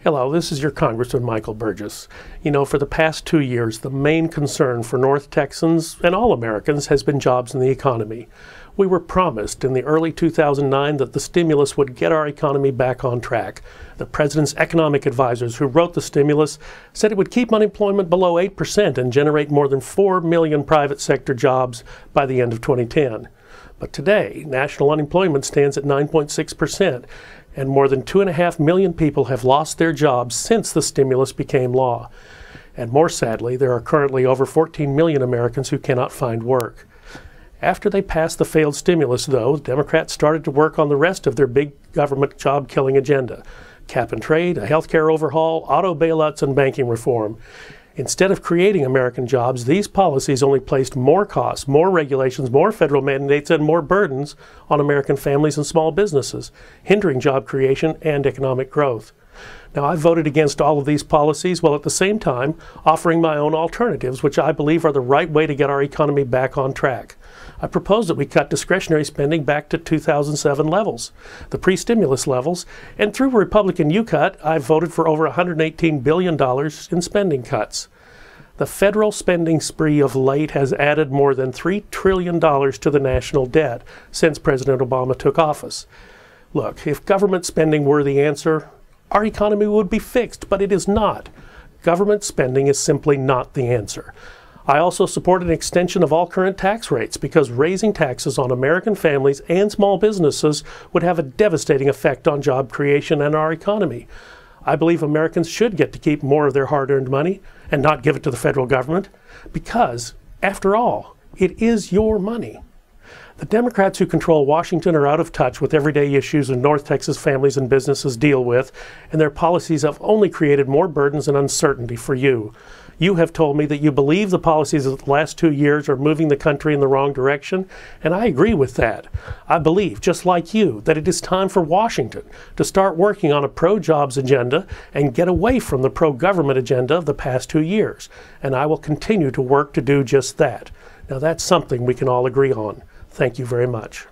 Hello, this is your Congressman Burgess. You know, for the past 2 years, the main concern for North Texans and all Americans has been jobs and the economy. We were promised in the early 2009 that the stimulus would get our economy back on track. The president's economic advisors who wrote the stimulus said it would keep unemployment below 8% and generate more than 4 million private sector jobs by the end of 2010. But today, national unemployment stands at 9.6%, and more than 2.5 million people have lost their jobs since the stimulus became law. And more sadly, there are currently over 14 million Americans who cannot find work. After they passed the failed stimulus, though, Democrats started to work on the rest of their big government job-killing agenda: cap and trade, a health care overhaul, auto bailouts, and banking reform. Instead of creating American jobs, these policies only placed more costs, more regulations, more federal mandates, and more burdens on American families and small businesses, hindering job creation and economic growth. Now, I voted against all of these policies while at the same time offering my own alternatives, which I believe are the right way to get our economy back on track. I propose that we cut discretionary spending back to 2007 levels, the pre-stimulus levels, and through Republican U-Cut, I voted for over $118 billion in spending cuts. The federal spending spree of late has added more than $3 trillion to the national debt since President Obama took office. Look, if government spending were the answer, our economy would be fixed, but it is not. Government spending is simply not the answer. I also support an extension of all current tax rates because raising taxes on American families and small businesses would have a devastating effect on job creation and our economy. I believe Americans should get to keep more of their hard-earned money and not give it to the federal government because, after all, it is your money. The Democrats who control Washington are out of touch with everyday issues that North Texas families and businesses deal with, and their policies have only created more burdens and uncertainty for you. You have told me that you believe the policies of the last 2 years are moving the country in the wrong direction, and I agree with that. I believe, just like you, that it is time for Washington to start working on a pro-jobs agenda and get away from the pro-government agenda of the past 2 years, and I will continue to work to do just that. Now, that's something we can all agree on. Thank you very much.